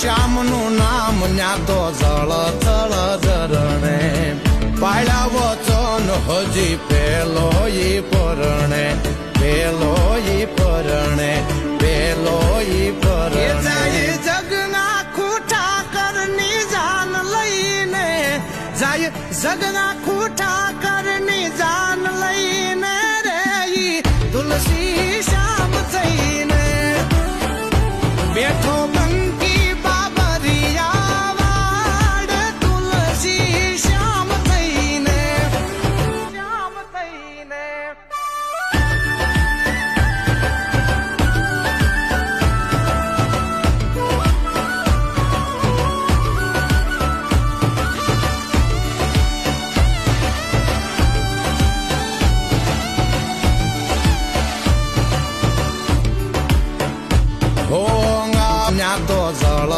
શ્યામનું નામ ન્યા તો જળ થળ જરણે પાડ્યા વચન હજી પેલો ઈ પરણે પેલો ઈ પરણે પેલો ઈ પરણે જગના ખૂટા કરની જાન લઈને જાય જગના ખૂટા કરની જાન લઈને રે ઈ તુલસી શ્યામ થઈને બેઠો બંકી બાબરિયા વાડ તુલસી શ્યામ થઈને શ્યામ થઈને હોંગા ન્યા તો જળ